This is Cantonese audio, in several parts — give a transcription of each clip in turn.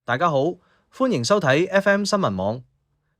大家好，歡迎收睇 FM 新聞網。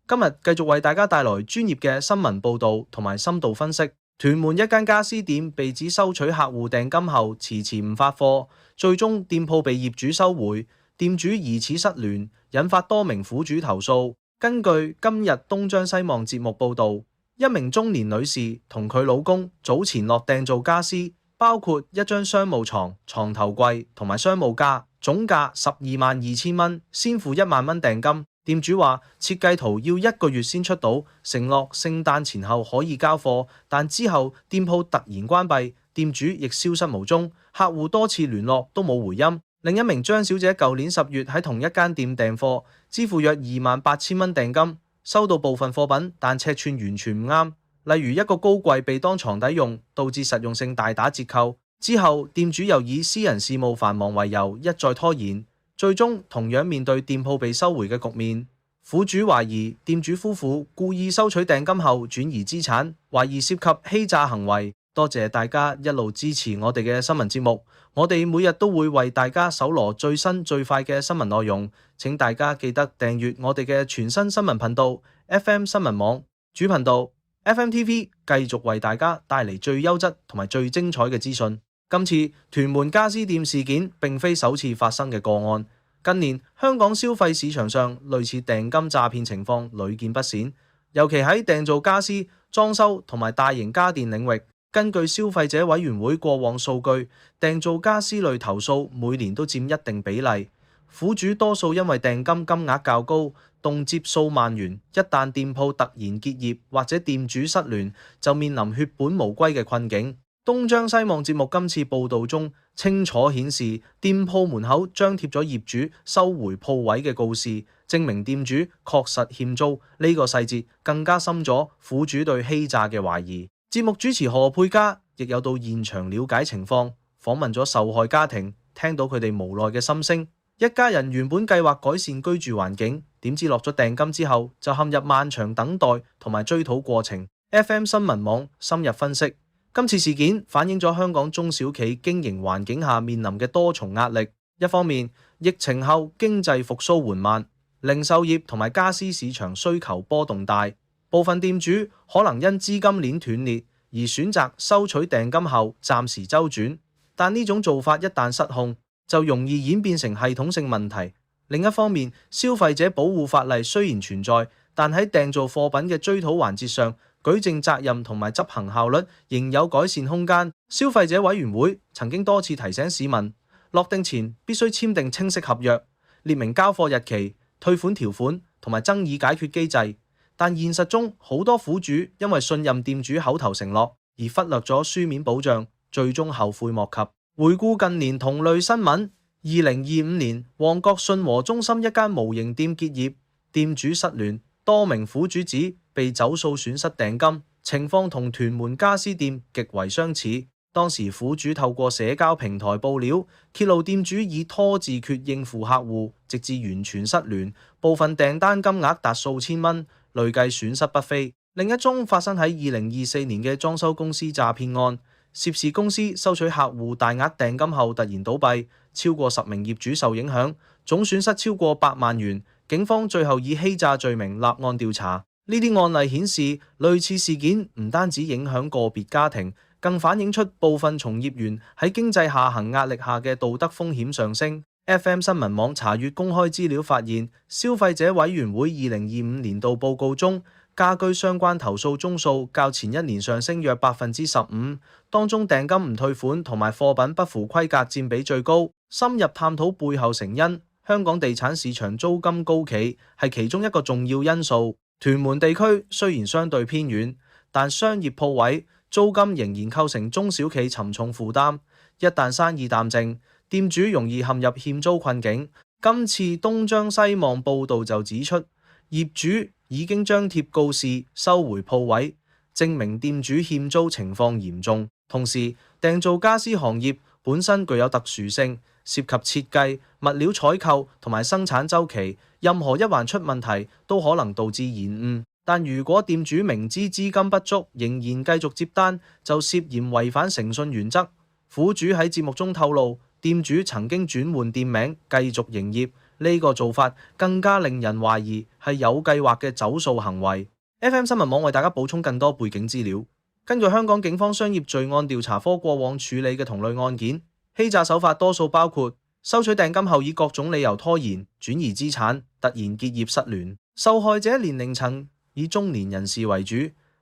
今日繼續為大家帶來專業嘅新聞報導同埋深度分析。屯門一間家私店被指收取客戶訂金後遲遲唔發貨，最終店鋪被業主收回，店主疑似失聯，引發多名苦主投訴。根據今日東張西望節目報導，一名中年女士同佢老公早前落訂做家私，包括一張商務床、床頭櫃同埋商務架，總價122000蚊，先付1萬蚊訂金。店主話設計圖要1個月先出到，承諾聖誕前後可以交貨，但之後店鋪突然關閉，店主亦消失無蹤，客戶多次聯絡都冇回音。另一名張小姐舊年10月喺同一間店訂貨，支付約28000蚊訂金，收到部分貨品，但尺寸完全唔啱，例如一個高櫃被當床底用，導致實用性大打折扣。之後店主又以私人事務繁忙為由一再拖延，最終同樣面對店鋪被收回嘅局面。苦主懷疑店主夫婦故意收取訂金後轉移資產，懷疑涉及欺詐行為。多謝大家一路支持我哋嘅新聞節目，我哋每日都會為大家搜羅最新最快嘅新聞內容，請大家記得訂閱我哋嘅全新新聞頻道 FM 新聞網主頻道 FMTV， 繼續為大家帶嚟最優質同埋最精彩嘅資訊。今次屯門家私店事件並非首次發生嘅個案，近年香港消費市場上類似訂金詐騙情況屢見不鮮，尤其喺訂造家私、裝修同埋大型家電領域。根據消費者委員會過往數據，訂造家私類投訴每年都佔一定比例，苦主多數因為訂金金額較高，動輒數萬元，一旦店鋪突然結業或者店主失聯，就面臨血本無歸嘅困境。東張西望節目今次報導中清楚顯示，店鋪門口張貼咗業主收回鋪位嘅告示，證明店主確實欠租。呢個細節更加深咗苦主對欺詐嘅懷疑。節目主持何佩嘉亦有到現場了解情況，訪問咗受害家庭，聽到佢哋無奈嘅心聲。一家人原本計劃改善居住環境，點知落咗訂金之後就陷入漫長等待同埋追討過程。FM 新聞網深入分析，今次事件反映咗香港中小企經營環境下面臨嘅多重壓力。一方面，疫情後經濟復甦緩慢，零售業同埋家私市場需求波動大，部分店主可能因資金鏈斷裂而選擇收取訂金後暫時周轉，但呢種做法一旦失控，就容易演變成系統性問題。另一方面，消費者保護法例雖然存在，但喺訂造貨品嘅追討環節上，舉證責任同埋執行效率仍有改善空間。消費者委員會曾經多次提醒市民，落訂前必須簽訂清晰合約，列明交貨日期、退款條款同埋爭議解決機制。但現實中好多苦主因為信任店主口頭承諾而忽略咗書面保障，最終後悔莫及。回顧近年同類新聞，2025年旺角信和中心一間模型店結業，店主失聯，多名苦主指被走數損失訂金，情況同屯門家私店極為相似。當時苦主透過社交平台報料，揭露店主以拖字訣應付客戶，直至完全失聯，部分訂單金額達數千蚊，累計損失不菲。另一宗發生喺2024年嘅裝修公司詐騙案，涉事公司收取客戶大額訂金後突然倒閉，超過10名業主受影響，總損失超過8萬元。警方最後以欺詐罪名立案調查。呢啲案例顯示，類似事件唔單止影響個別家庭，更反映出部分從業員喺經濟下行壓力下嘅道德風險上升。FM 新聞網查閱公開資料發現，消費者委員會2025年度報告中，家居相關投訴宗數較前一年上升約15%，當中訂金唔退款同埋貨品不符規格佔比最高。深入探討背後成因，香港地產市場租金高企係其中一個重要因素。屯門地區雖然相對偏遠，但商業鋪位租金仍然構成中小企沉重負擔。一旦生意淡靜，店主容易陷入欠租困境。今次東張西望報導就指出，業主已經張貼告示收回鋪位，證明店主欠租情況嚴重。同時，訂造家私行業本身具有特殊性，涉及設計、物料採購同埋生產週期，任何一環出問題都可能導致延誤。但如果店主明知資金不足仍然繼續接單，就涉嫌違反誠信原則。苦主喺節目中透露，店主曾經轉換店名繼續營業，呢個做法更加令人懷疑係有計劃嘅走數行為。FM 新聞網為大家補充更多背景資料。根據香港警方商業罪案調查科過往處理嘅同類案件，欺詐手法多數包括收取訂金後以各種理由拖延、轉移資產、突然結業失聯。受害者年齡層以中年人士為主，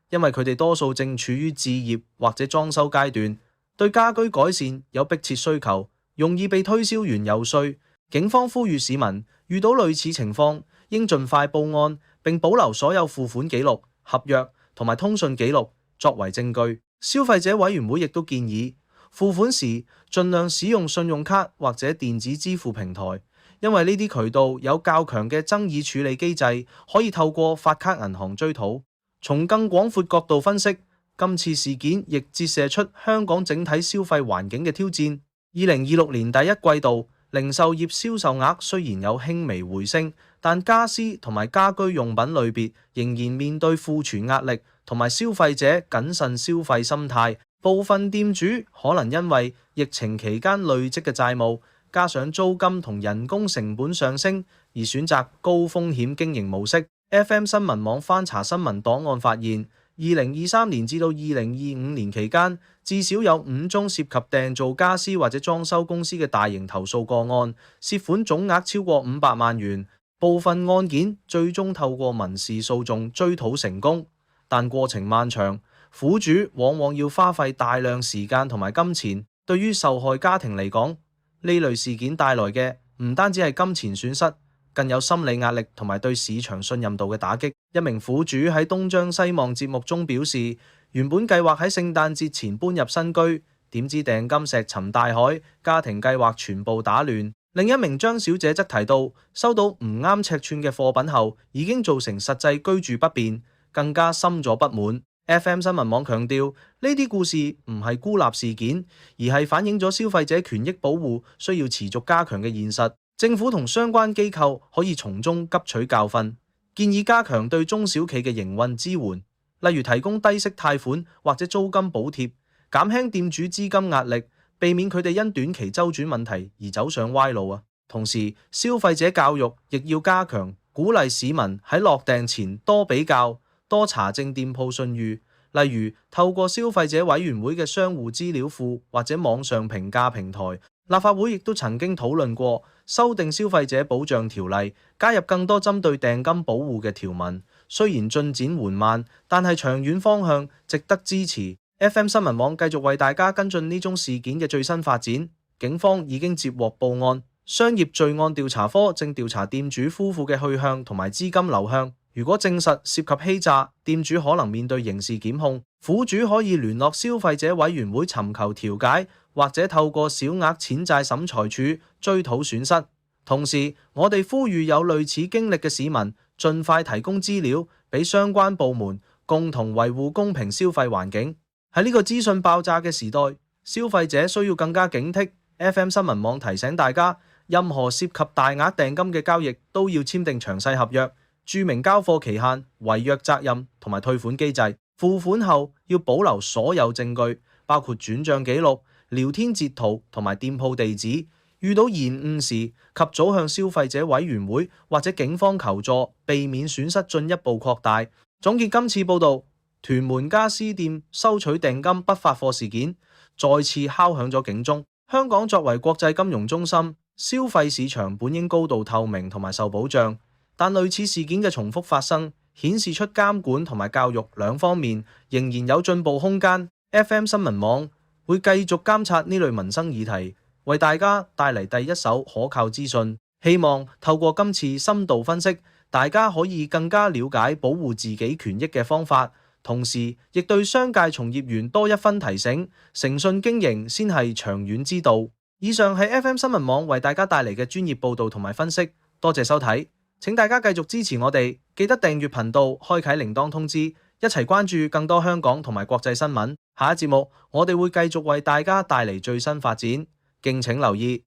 因為佢哋多數正處於置業或者裝修階段，對家居改善有迫切需求，容易被推銷員遊說。警方呼籲市民遇到類似情況，應盡快報案，並保留所有付款記錄、合約同埋通訊記錄作為證據。消費者委員會亦都建議付款時盡量使用信用卡或者電子支付平台，因為呢啲渠道有較強嘅爭議處理機制，可以透過發卡銀行追討。從更廣闊角度分析，今次事件亦折射出香港整體消費環境嘅挑戰。2026年第一季度，零售業銷售額雖然有輕微回升，但家私同埋家居用品類別仍然面對庫存壓力同埋消費者謹慎消費心態。部分店主可能因為疫情期間累積嘅債務，加上租金同人工成本上升，而選擇高風險經營模式。FM 新聞網翻查新聞檔案發現，2023年至到2025年期間，至少有5宗涉及訂造家私或者裝修公司嘅大型投訴個案，涉款總額超過500萬元。部分案件最終透過民事訴訟追討成功，但過程漫長，苦主往往要花費大量時間同埋金錢。對於受害家庭嚟講，呢類事件帶來嘅唔單止係金錢損失，更有心理壓力同埋對市場信任度嘅打擊。一名苦主喺東張西望節目中表示，原本計劃喺聖誕節前搬入新居，點知訂金石沉大海，家庭計劃全部打亂。另一名張小姐則提到，收到唔啱尺寸嘅貨品後，已經造成實際居住不便，更加深咗不滿。FM 新聞網強調，呢啲故事唔係孤立事件，而係反映咗消費者權益保護需要持續加強嘅現實。政府同相關機構可以從中汲取教訓，建議加強對中小企嘅營運支援，例如提供低息貸款或者租金補貼，減輕店主資金壓力，避免佢哋因短期周轉問題而走上歪路。同時，消費者教育亦要加強，鼓勵市民喺落訂前多比較、多查證店鋪信譽，例如透過消費者委員會嘅商戶資料庫或者網上評價平台。立法會亦都曾經討論過修訂消費者保障條例，加入更多針對訂金保護嘅條文。雖然進展緩慢，但係長遠方向值得支持。FM 新聞網繼續為大家跟進呢宗事件嘅最新發展。警方已經接獲報案，商業罪案調查科正調查店主夫婦嘅去向同埋資金流向。如果證實涉及欺詐，店主可能面對刑事檢控。苦主可以聯絡消費者委員會尋求調解，或者透過小額錢債審裁處追討損失。同時，我哋呼籲有類似經歷嘅市民盡快提供資料，俾相關部門共同維護公平消費環境。喺呢個資訊爆炸嘅時代，消費者需要更加警惕。FM 新聞網提醒大家，任何涉及大額訂金嘅交易都要簽訂詳細合約，註明交貨期限、違約責任同埋退款機制。付款後要保留所有證據，包括轉賬記錄、聊天截圖同埋店鋪地址。遇到延誤時，及早向消費者委員會或者警方求助，避免損失進一步擴大。總結今次報導，屯門家私店收取訂金不發貨事件，再次敲響咗警鐘。香港作為國際金融中心，消費市場本應高度透明同埋受保障，但類似事件嘅重複發生，顯示出監管同埋教育兩方面仍然有進步空間。FM 新聞網會繼續監察呢類民生議題，為大家帶嚟第一手可靠資訊。希望透過今次深度分析，大家可以更加了解保護自己權益嘅方法，同時亦對商界從業員多一分提醒，誠信經營先係長遠之道。以上係 FM 新聞網為大家帶嚟嘅專業報導同埋分析，多謝收睇。請大家繼續支持我哋，記得訂閱頻道，開啟鈴鐺通知，一齊關注更多香港同埋國際新聞。下一節目我哋會繼續為大家帶嚟最新發展，敬請留意。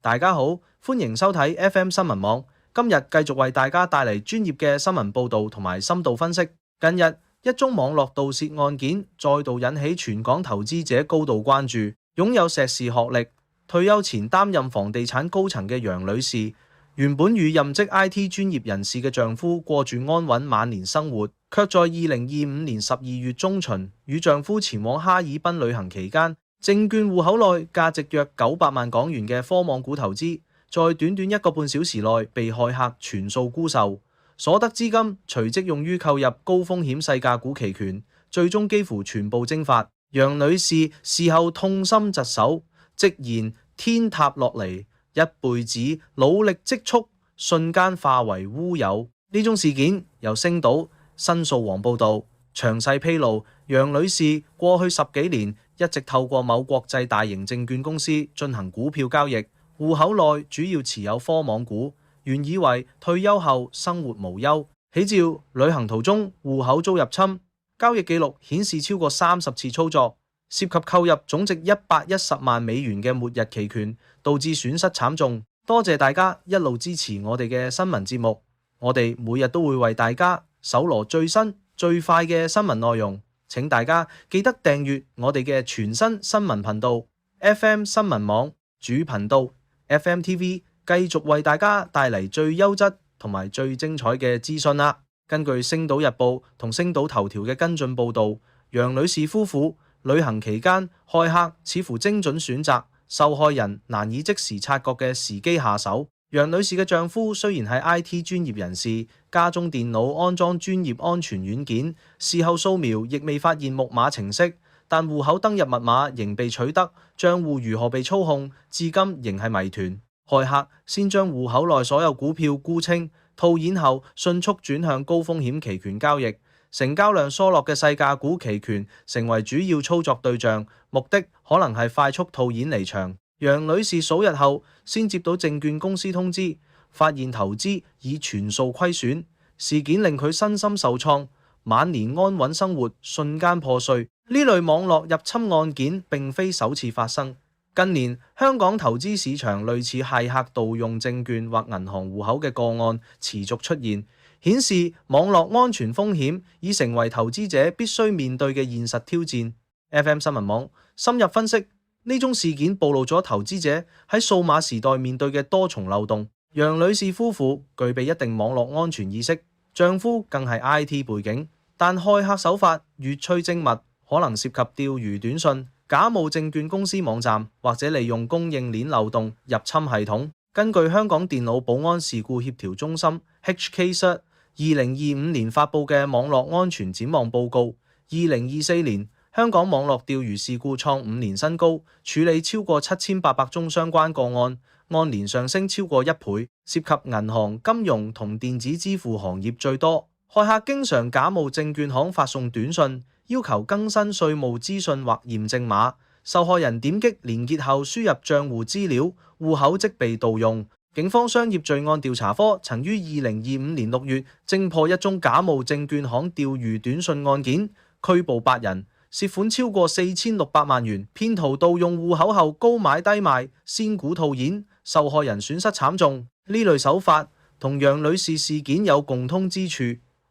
大家好，歡迎收睇 FM 新聞網。今日繼續為大家帶嚟專業嘅新聞報導同埋深度分析。近日一宗網絡盜竊案件再度引起全港投資者高度關注。擁有碩士學歷、退休前擔任房地產高層嘅楊女士，原本與任職 IT 專業人士嘅丈夫過住安穩晚年生活，卻在2025年12月中旬與丈夫前往哈爾濱旅行期間，證券戶口內價值約900萬港元嘅科網股投資，在短短1個半小時內被駭客全數沽售，所得資金隨即用於購入高風險細價股期權，最終幾乎全部蒸發。楊女士事後痛心疾首，直言天塌落嚟，一輩子努力積蓄瞬間化為烏有。呢宗事件由星島申訴網報道，詳細披露楊女士過去10幾年一直透過某國際大型證券公司進行股票交易，戶口內主要持有科網股，原以為退休後生活無憂，喜照旅行途中戶口遭入侵。交易記錄顯示超過30次操作，涉及購入總值110萬美元嘅末日期權，導致損失慘重。多謝大家一路支持我哋嘅新聞節目，我哋每日都會為大家搜羅最新最快嘅新聞內容，請大家記得訂閱我哋嘅全新新聞頻道 FM 新聞網主頻道 FMTV， 繼續為大家帶嚟最優質同埋最精彩嘅資訊啦。根據星島日報同星島頭條嘅跟進報導，楊女士夫婦旅行期間，駭客似乎精準選擇受害人難以即時察覺嘅時機下手。楊女士嘅丈夫雖然係 IT 專業人士，家中電腦安裝專業安全軟件，事後掃描亦未發現木馬程式，但戶口登入密碼仍被取得，帳戶如何被操控，至今仍係謎團。駭客先將戶口內所有股票沽清，套現後迅速轉向高風險期權交易，成交量疏落嘅細價股期權成為主要操作對象，目的可能係快速套現離場。楊女士數日後先接到證券公司通知，發現投資已全數虧損，事件令佢身心受創，晚年安穩生活瞬間破碎。呢類網絡入侵案件並非首次發生。近年香港投資市場類似駭客盜用證券或銀行戶口嘅個案持續出現，顯示網絡安全風險已成為投資者必須面對嘅現實挑戰。FM 新聞網深入分析呢宗事件，暴露咗投資者喺數碼時代面對嘅多重漏洞。楊女士夫婦具備一定網絡安全意識，丈夫更係 IT 背景，但駭客手法越趨精密，可能涉及釣魚短信、假冒證券公司網站，或者利用供應鏈漏洞入侵系統。根據香港電腦保安事故協調中心 HKCert 2025年發布嘅網絡安全展望報告，2024年香港網絡釣魚事故創5年新高，處理超過7800宗相關個案，按年上升超過1倍，涉及銀行、金融同電子支付行業最多。駭客經常假冒證券行發送短信，要求更新稅務資訊或驗證碼，受害人點擊連結後輸入賬戶資料，戶口即被盜用。警方商業罪案調查科曾於2025年6月偵破一宗假冒證券行釣魚短信案件，拘捕8人，涉款超過4600萬元。騙徒盜用戶口後高買低賣，仙股套現，受害人損失慘重。呢類手法同楊女士事件有共通之處，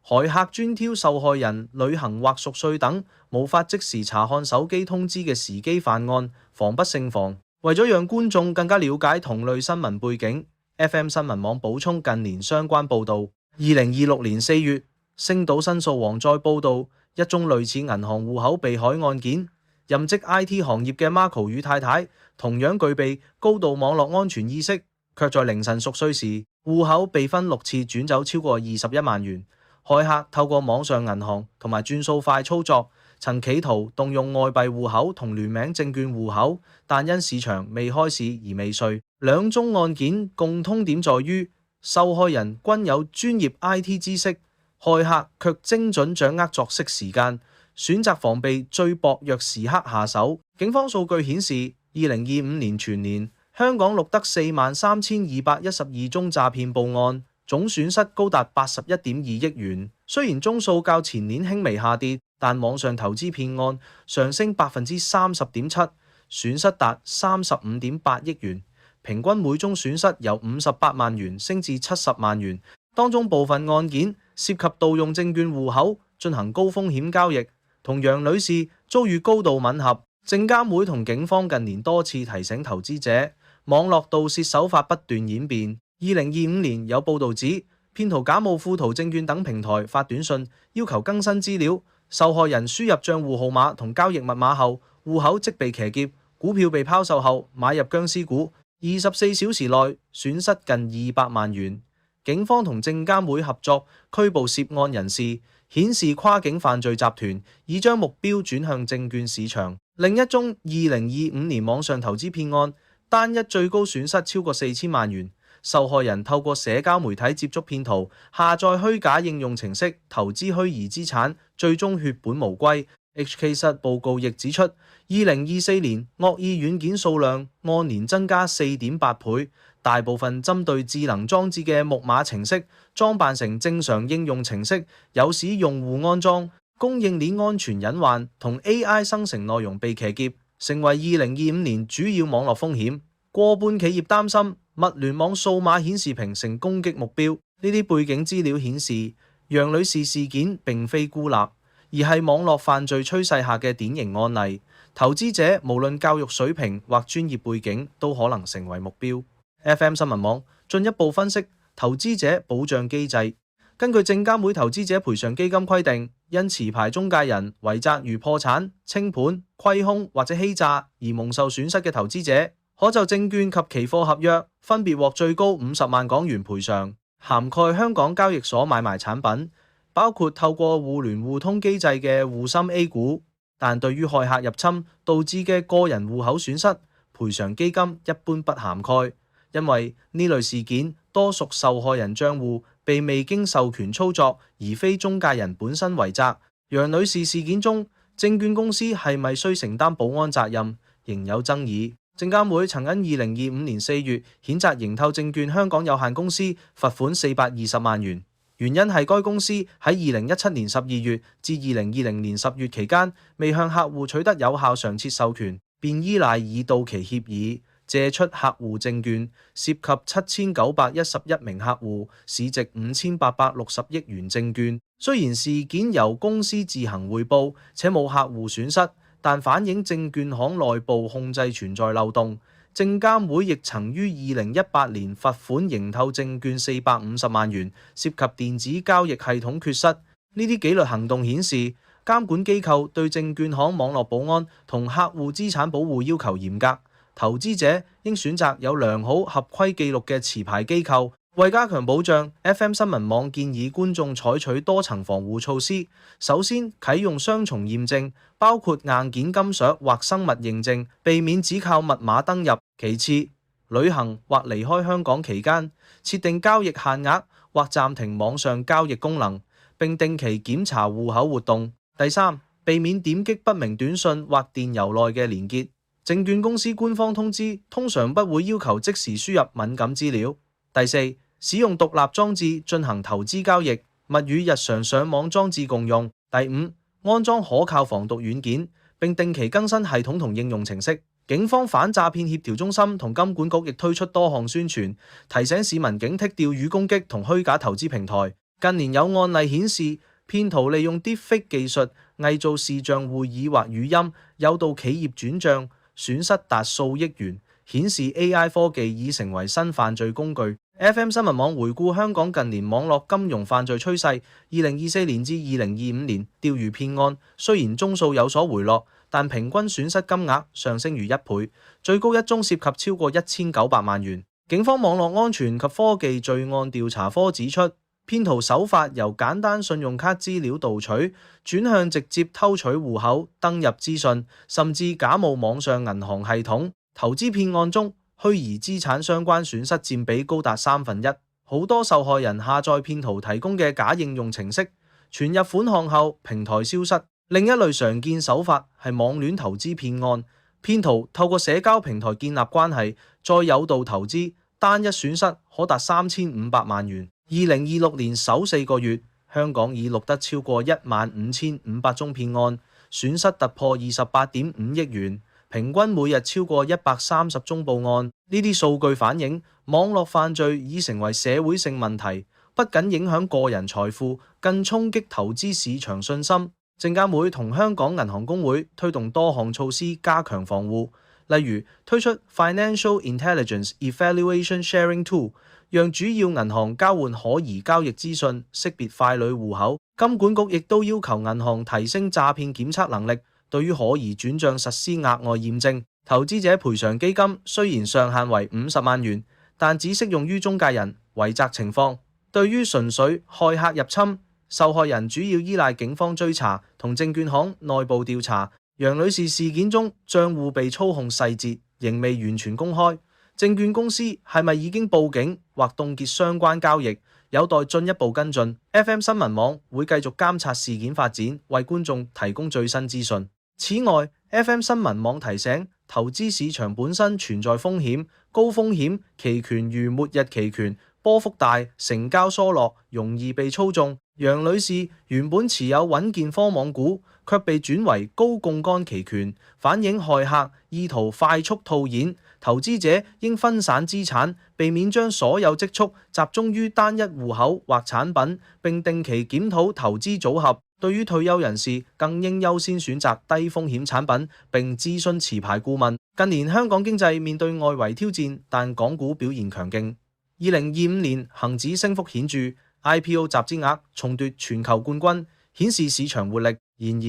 駭客專挑受害人旅行或熟睡等無法即時查看手機通知嘅時機犯案，防不勝防。為咗讓觀眾更加了解同類新聞背景， FM 新聞網補充近年相關報導。2026年4月，星島申訴網再報導一宗類似銀行戶口被害案件，任職 IT 行業嘅 Marco 與太太同樣具備高度網絡安全意識，卻在凌晨熟睡時，戶口被分6次轉走超過21萬元。駭客透過網上銀行同埋轉數快操作，曾企圖動用外幣戶口同聯名證券戶口，但因市場未開市而未遂。兩宗案件共通點在於受害人均有專業 IT 知識，駭客卻精準掌握作息時間，選擇防備最薄弱時刻下手。警方數據顯示，2025年全年香港錄得43212宗詐騙報案，總損失高達81.2億元。雖然宗數較前年輕微下跌，但網上投資騙案上升30.7%，損失達35.8億元，平均每宗損失由58萬元升至70萬元。當中部分案件涉及盜用證券戶口，進行高風險交易，同楊女士遭遇高度吻合。證監會同警方近年多次提醒投資者，網絡盜竊手法不斷演變。2025年有報導指，騙徒假冒富途證券等平台發短信要求更新資料，受害人輸入帳戶號碼同交易密碼後，戶口即被騎劫，股票被拋售後買入僵屍股，24小時內損失近200萬元。警方同證監會合作拘捕涉案人士，顯示跨境犯罪集團已將目標轉向證券市場。另一宗2025年網上投資騙案，單一最高損失超過4000萬元。受害人透過社交媒體接觸騙徒，下載虛假應用程式投資虛擬資產，最終血本無歸。HK 室報告亦指出，2024年惡意軟件數量按年增加4.8倍，大部分針對智能裝置嘅木馬程式裝扮成正常應用程式，誘使用戶安裝。供應鏈安全隱患同 AI 生成內容被騎劫，成為2025年主要網絡風險。過半企業擔心物聯網數碼顯示屏成攻擊目標。呢啲背景資料顯示，楊女士事件並非孤立，而係網絡犯罪趨勢下嘅典型案例。投資者無論教育水平或專業背景，都可能成為目標。FM 新聞網進一步分析投資者保障機制。根據證監會投資者賠償基金規定，因持牌中介人違責如破產、清盤、虧空或者欺詐而蒙受損失嘅投資者，可就證券及期貨合約分別獲最高50萬港元賠償，涵蓋香港交易所買賣產品，包括透過互聯互通機制嘅滬深 A 股。但對於駭客入侵導致嘅個人戶口損失，賠償基金一般不涵蓋，因為呢類事件多屬受害人帳戶被未經授權操作，而非中介人本身違責。楊女士事件中，證券公司係咪需承擔保安責任，仍有爭議。證監會曾因2025年4月譴責盈透證券香港有限公司罰款420萬元，原因係該公司喺2017年12月至2020年10月期間未向客戶取得有效常設授權，便依賴已到期協議借出客戶證券，涉及7911名客戶，市值5860億元證券。雖然事件由公司自行匯報，且冇客戶損失，但反映證券行內部控制存在漏洞。證監會亦曾於2018年罰款盈透證券450萬元，涉及電子交易系統缺失。呢啲紀律行動顯示，監管機構對證券行網絡保安同客戶資產保護要求嚴格。投資者應選擇有良好合規記錄嘅持牌機構。為加強保障， FM 新聞網建議觀眾採取多層防護措施。首先，啟用雙重驗證，包括硬件金屬或生物認證，避免只靠密碼登入。其次，旅行或離開香港期間，設定交易限額或暫停網上交易功能，並定期檢查戶口活動。第三，避免點擊不明短訊或電郵內嘅連結。證券公司官方通知通常不會要求即時輸入敏感資料。第四，使用獨立裝置進行投資交易，勿與日常上網裝置共用。第五，安裝可靠防毒軟件，並定期更新系統同應用程式。警方反詐騙協調中心同金管局亦推出多項宣傳，提醒市民警惕釣魚攻擊同虛假投資平台。近年有案例顯示，騙徒利用 Deepfake 技術偽造視像會議或語音，誘導企業轉帳，損失達數億元，顯示 AI 科技已成為新犯罪工具。FM 新聞網回顧香港近年網絡金融犯罪趨勢，2024年至2025年釣魚騙案雖然宗數有所回落，但平均損失金額上升逾1倍，最高一宗涉及超過1900萬元。警方網絡安全及科技罪案調查科指出，騙徒手法由簡單信用卡資料盜取，轉向直接偷取戶口、登入資訊，甚至假冒網上銀行系統。投資騙案中，虛擬資產相關損失佔比高達1/3，好多受害人下載騙徒提供嘅假應用程式，存入款項後平台消失。另一類常見手法係網戀投資騙案，騙徒透過社交平台建立關係，再誘導投資，單一損失可達3500萬元。2026年首4個月，香港已錄得超過15500宗騙案，損失突破28.5億元，平均每日超過130宗報案。呢啲數據反映網絡犯罪已成為社會性問題，不僅影響個人財富，更衝擊投資市場信心。證監會同香港銀行公會推動多項措施加強防護，例如推出 Financial Intelligence Evaluation Sharing Tool， 讓主要銀行交換可疑交易資訊，識別傀儡戶口。金管局亦都要求銀行提升詐騙檢測能力，對於可疑轉賬實施額外驗證。投資者賠償基金雖然上限為50萬元，但只適用於中介人違責情況。對於純粹駭客入侵，受害人主要依賴警方追查同證券行內部調查。楊女士事件中賬戶被操控細節仍未完全公開，證券公司係咪已經報警或凍結相關交易，有待進一步跟進。FM 新聞網會繼續監察事件發展，為觀眾提供最新資訊。此外， FM 新聞網提醒，投資市場本身存在風險，高風險期權如末日期權，波幅大，成交疏落，容易被操縱。楊女士原本持有穩健科網股，卻被轉為高槓桿期權，反映駭客意圖快速套現。投資者應分散資產，避免將所有積蓄集中於單一戶口或產品，並定期檢討投資組合。對於退休人士，更應優先選擇低風險產品，並諮詢持牌顧問。近年香港經濟面對外圍挑戰，但港股表現強勁。2025年恒指升幅顯著，IPO 集資額重奪全球冠軍，顯示市場活力。然而，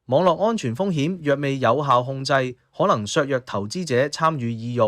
網絡安全風險若未有效控制，可能削弱投資者參與意欲，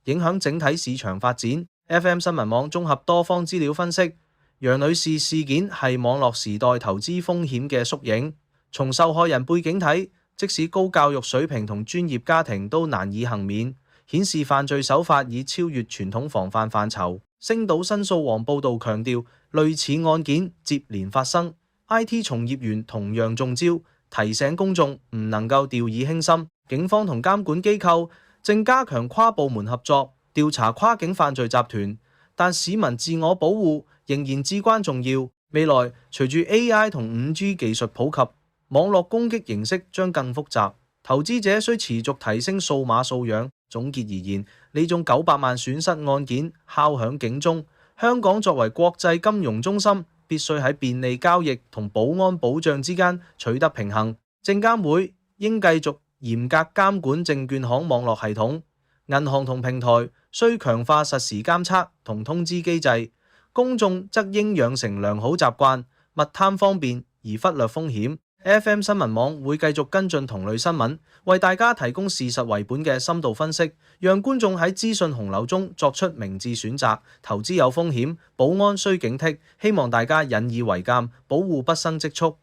影響整體市場發展。FM 新聞網綜合多方資料分析，楊女士事件係網絡時代投資風險嘅縮影。從受害人背景睇，即使高教育水平同專業家庭都難以幸免，顯示犯罪手法已超越傳統防範範疇。星島申訴網報導強調，類似案件接連發生， IT 從業員同樣中招，提醒公眾唔能夠掉以輕心。警方同監管機構正加強跨部門合作，調查跨境犯罪集團，但市民自我保護仍然至關重要。未來隨住 AI 同 5G 技術普及，網絡攻擊形式將更複雜，投資者需持續提升數碼素養。總結而言，呢宗900萬損失案件敲響警鐘。香港作為國際金融中心，必須喺便利交易同保安保障之間取得平衡。證監會應繼續嚴格監管證券行網絡系統，銀行同平台需強化實時監測同通知機制，公眾則應養成良好習慣，勿貪方便而忽略風險。FM 新聞網會繼續跟進同類新聞，為大家提供事實為本嘅深度分析，讓觀眾喺資訊洪流中作出明智選擇。投資有風險，保安需警惕，希望大家引以為鑑，保護畢生積蓄。